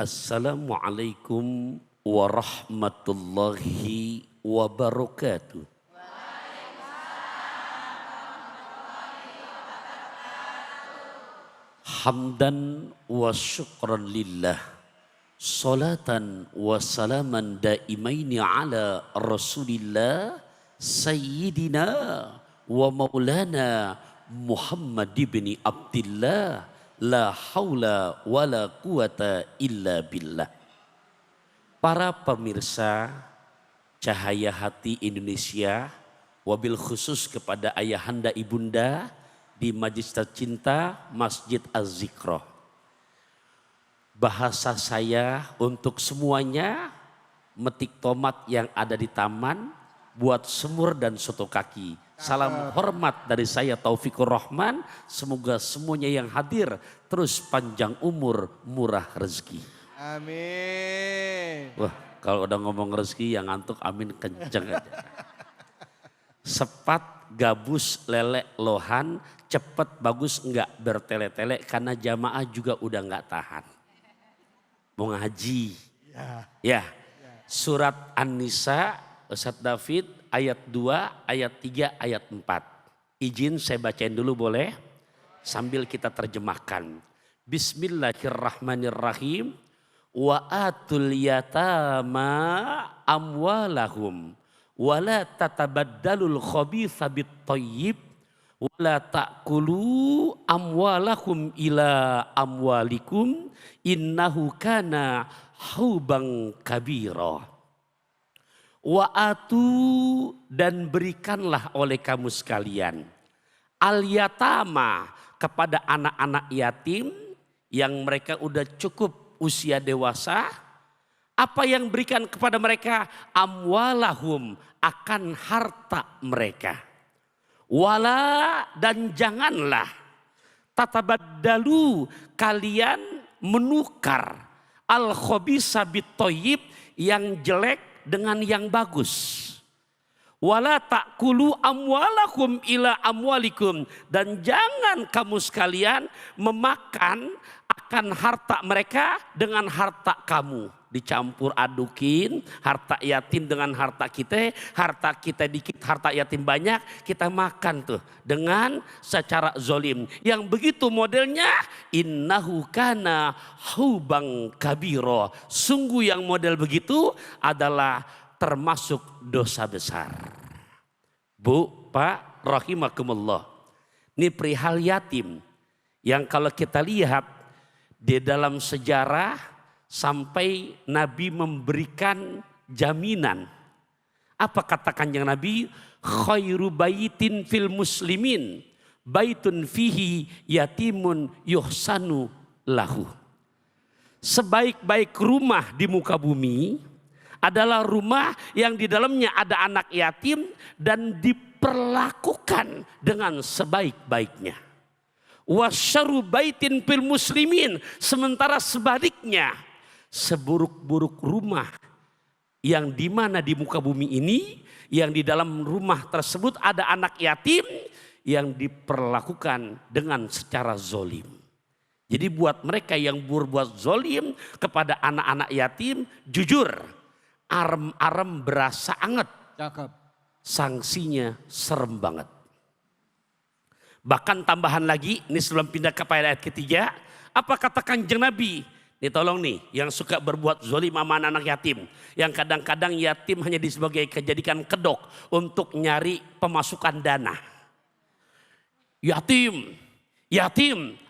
Assalamualaikum warahmatullahi wabarakatuh. Hamdan wa syukran lillah. Salatan wa salaman daimaini ala rasulillah. Sayyidina wa maulana Muhammad ibn Abdillah. La haula wa la quwata illa billah. Para pemirsa Cahaya Hati Indonesia, wabil khusus kepada ayahanda ibunda di Majlis Tercinta Masjid Az-Zikro. Bahasa saya untuk semuanya, metik tomat yang ada di taman, buat semur dan soto kaki. Salam hormat dari saya Taufikur Rahman. Semoga semuanya yang hadir terus panjang umur, murah rezeki. Amin. Wah, kalau udah ngomong rezeki yang ngantuk amin kenceng aja. Sepat, gabus, lele, lohan, cepet, bagus, enggak bertele-tele karena jamaah juga udah enggak tahan. Mau ngaji. Ya. Surat An-Nisa, Ustaz David ayat 2, ayat 3, ayat 4. Izin saya bacain dulu boleh? Sambil kita terjemahkan. Bismillahirrahmanirrahim. Wa atul yatama amwalahum. Wa la tatabaddalul khabitha bit thayyib. Wa la ta'kulu amwalakum ila amwalikum. Innahu kana huban kabira. Wa'atu dan berikanlah oleh kamu sekalian al-yatama kepada anak-anak yatim yang mereka udah cukup usia dewasa. Apa yang berikan kepada mereka? Amwalahum, akan harta mereka. Wala dan janganlah tatabaddalu kalian menukar al-khabisa bit-thayyib yang jelek dengan yang bagus. Wala ta'kulu amwalakum ila amwalikum, dan jangan kamu sekalian memakan akan harta mereka dengan harta kamu. Dicampur adukin harta yatim dengan harta kita dikit, harta yatim banyak, kita makan tuh dengan secara zolim. Yang begitu modelnya innahu kana huban kabiro. Sungguh yang model begitu adalah termasuk dosa besar. Bu, Pak, rahimakumullah. Ini perihal yatim yang kalau kita lihat di dalam sejarah sampai Nabi memberikan jaminan. Apa kata Kanjeng Nabi? Khairu baitin fil muslimin baitun fihi yatimun yuhsanu lahu. Sebaik-baik rumah di muka bumi adalah rumah yang di dalamnya ada anak yatim dan diperlakukan dengan sebaik-baiknya. Wasyaru baitin fil muslimin, sementara sebaliknya seburuk-buruk rumah yang di mana di muka bumi ini, yang di dalam rumah tersebut ada anak yatim yang diperlakukan dengan secara zolim. Jadi buat mereka yang berbuat zolim kepada anak-anak yatim, jujur, arem-arem berasa anget. Cakep. Sanksinya serem banget. Bahkan tambahan lagi, ini sebelum pindah ke ayat ketiga, apa kata Kanjeng Nabi? Nih tolong nih, yang suka berbuat zolim sama anak yatim. Yang kadang-kadang yatim hanya dijadikan kedok untuk nyari pemasukan dana. Yatim.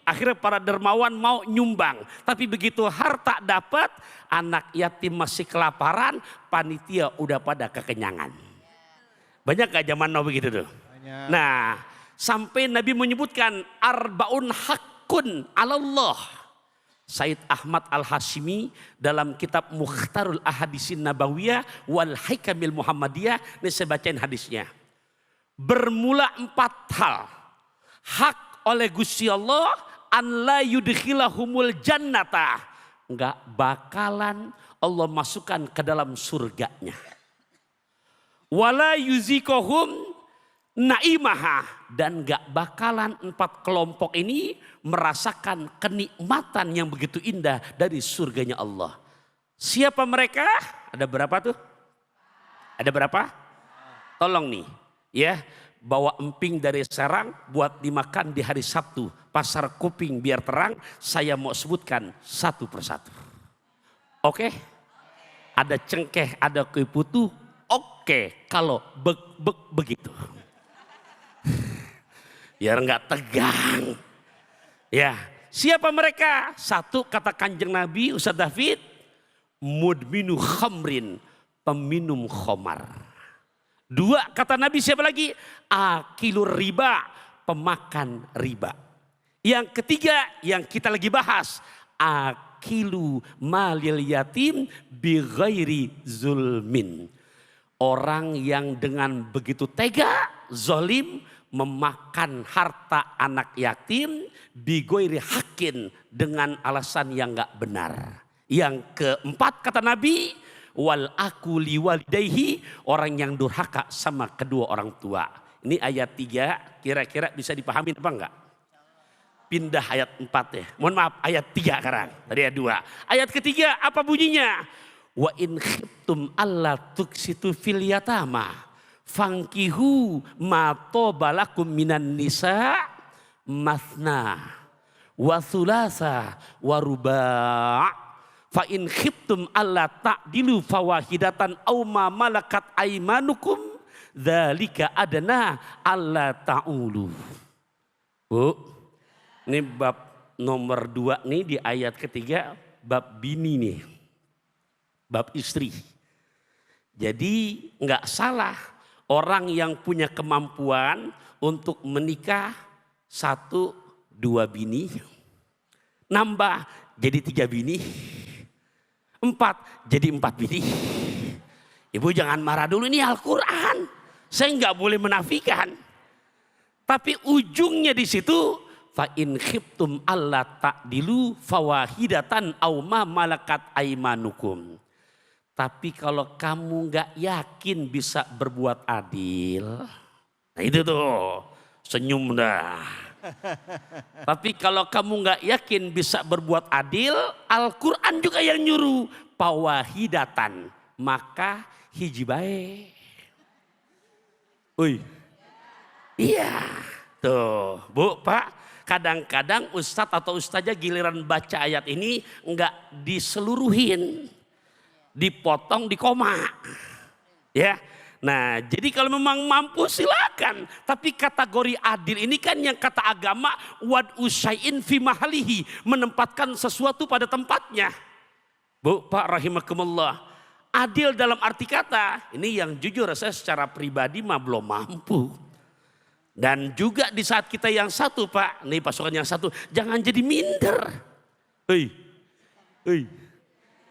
Akhirnya para dermawan mau nyumbang. Tapi begitu harta dapat, anak yatim masih kelaparan, panitia udah pada kekenyangan. Banyak gak zaman now begitu tuh? Banyak. Nah, sampai Nabi menyebutkan arbaun hakun alallah. Said Ahmad Al-Hashimi dalam kitab Mukhtarul Ahadisin Nabawiyah wal Hikamil Muhammadiyah, ini saya bacain hadisnya. Bermula 4 hal. Hak oleh Gusti Allah an la yudkhilahumul jannata. Enggak bakalan Allah masukkan ke dalam surganya. Wala yuzikohum naimaha, dan gak bakalan 4 kelompok ini merasakan kenikmatan yang begitu indah dari surganya Allah. Siapa mereka? Ada berapa tuh? Ada berapa? Tolong nih ya, bawa emping dari Serang buat dimakan di hari Sabtu. Pasar Kuping biar terang, saya mau sebutkan satu persatu. Oke? Ada cengkeh, ada kue putu. Oke, kalau begitu. Biar nggak tegang. Ya, siapa mereka? Satu, kata Kanjeng Nabi Ustaz David, mudminu khamrin, peminum khamar. 2, kata Nabi siapa lagi? Akilur riba, pemakan riba. Yang ketiga yang kita lagi bahas, akilu malil yatim bi ghairi zulmin. Orang yang dengan begitu tega, zalim, memakan harta anak yatim bigoiri hakin, dengan alasan yang gak benar. Yang keempat kata Nabi, wal akuli walidayhi, orang yang durhaka sama kedua orang tua. Ini ayat 3, kira-kira bisa dipahami apa enggak? Pindah ayat 4 ya. Mohon maaf, ayat 3 sekarang. Tadi ayat 2. Ayat ketiga apa bunyinya? Wa in khiftum alla tuksitu fil yatama fankihu ma tobalakum minan nisa mathna wa thulatha wa ruba'. Fa in khiftum alla ta'dilu fawahidatan aw ma malakat aymanukum dzalika adna alla ta'ulu. Ini bab nomor 2 nih di ayat ketiga, bab bini nih. Bab istri. Jadi nggak salah orang yang punya kemampuan untuk menikah 1, 2 bini, nambah jadi 3 bini, 4 jadi 4 bini. Ibu jangan marah dulu, ini Al-Quran. Saya nggak boleh menafikan. Tapi ujungnya di situ, fa in khiftum alla ta'dilu fawahidatan aw ma malakat aymanukum. Tapi kalau kamu nggak yakin bisa berbuat adil, nah itu tuh senyum dah. Tapi kalau kamu nggak yakin bisa berbuat adil, Al-Quran juga yang nyuruh fawahidatan, maka hiji bae. Iya, tuh Bu, Pak. Kadang-kadang ustadz atau ustazah giliran baca ayat ini nggak diseluruhin, dipotong di koma, ya. Nah, jadi kalau memang mampu silakan. Tapi kategori adil ini kan yang kata agama wad usaiin fi mahalihi, menempatkan sesuatu pada tempatnya. Bu, Pak rahimakumullah. Adil dalam arti kata, ini yang jujur saya secara pribadi mah belum mampu. Dan juga di saat kita yang satu Pak, nih pasukan yang satu, jangan jadi minder.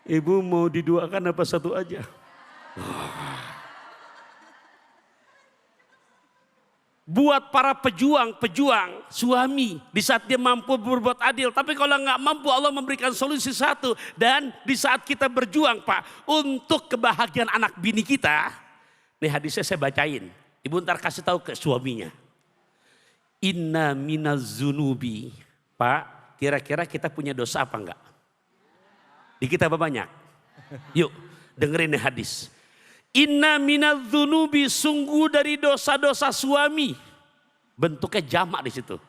Ibu mau diduakan apa satu aja? Buat para pejuang suami di saat dia mampu berbuat adil. Tapi kalau nggak mampu, Allah memberikan solusi satu. Dan di saat kita berjuang Pak untuk kebahagiaan anak bini kita, nih hadisnya saya bacain. Ibu ntar kasih tahu ke suaminya. Inna minaz zunubi. Pak, kira-kira kita punya dosa apa enggak? Di kita apa banyak? Yuk dengerin nih hadis. Inna minaz zunubi, sungguh dari dosa-dosa suami. Bentuknya jamak di situ.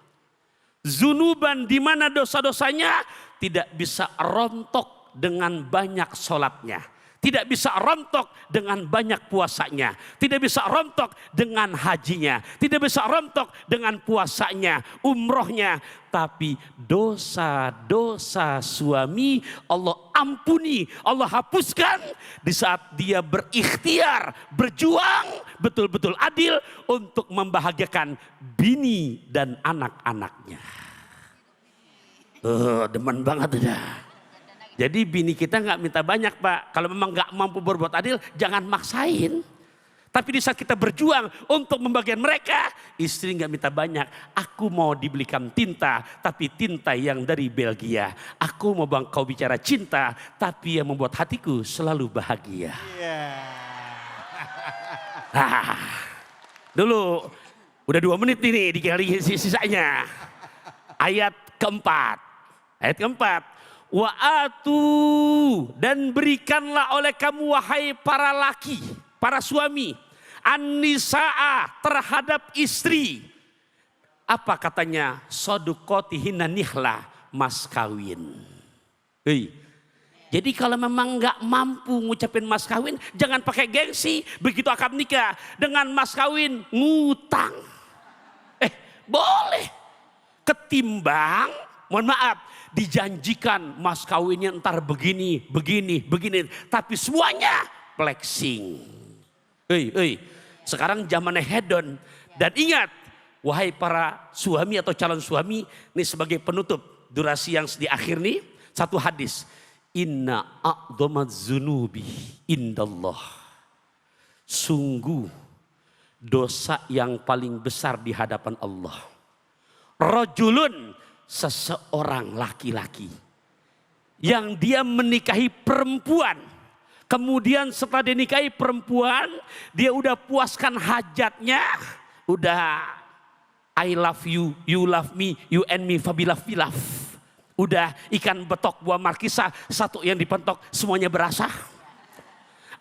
Zunuban, di mana dosa-dosanya tidak bisa rontok dengan banyak sholatnya. Tidak bisa rontok dengan banyak puasanya. Tidak bisa rontok dengan hajinya. Tidak bisa rontok dengan puasanya, umrohnya. Tapi dosa-dosa suami Allah ampuni, Allah hapuskan di saat dia berikhtiar, berjuang, betul-betul adil untuk membahagiakan bini dan anak-anaknya. Demen banget dah. Jadi bini kita nggak minta banyak Pak. Kalau memang nggak mampu berbuat adil, jangan maksain. Tapi di saat kita berjuang untuk membagian mereka, istri nggak minta banyak. Aku mau dibelikan tinta, tapi tinta yang dari Belgia. Aku mau bang kau bicara cinta, tapi yang membuat hatiku selalu bahagia. Dulu Udah 2 menit ini dikali sisanya. Ayat keempat. Ayat keempat. Wa atu, dan berikanlah oleh kamu wahai para laki, para suami, an-nisaa, terhadap istri. Apa katanya? Sodukotihinna nihla, mas kawin. Hei. Jadi kalau memang nggak mampu ngucapin mas kawin, jangan pakai gengsi. Begitu akad nikah dengan mas kawin ngutang. Boleh. Ketimbang, mohon maaf, dijanjikan mas kawinnya ntar begini, begini, begini. Tapi semuanya flexing. Sekarang zamannya hedon. Dan ingat, wahai para suami atau calon suami, ini sebagai penutup durasi yang di akhir nih, satu hadis. Inna a'dhamaz zunubi indallah. Sungguh dosa yang paling besar di hadapan Allah. Rajulun, seseorang laki-laki yang dia menikahi perempuan. Kemudian setelah dinikahi perempuan, dia udah puaskan hajatnya, udah I love you, you love me, you and me, fabilaf bilaf. Udah ikan betok buah markisa, satu yang dipentok semuanya berasa.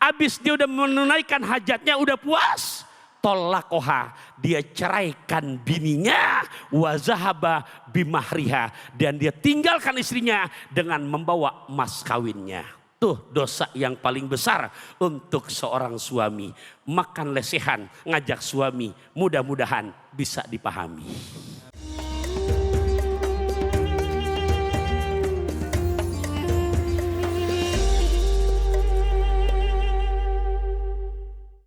Abis dia udah menunaikan hajatnya, udah puas. Tolakoha, dia ceraikan bininya, wazahaba bimahriha, dan dia tinggalkan istrinya dengan membawa mas kawinnya. Tuh dosa yang paling besar untuk seorang suami. Makan lesehan, ngajak suami, mudah-mudahan bisa dipahami.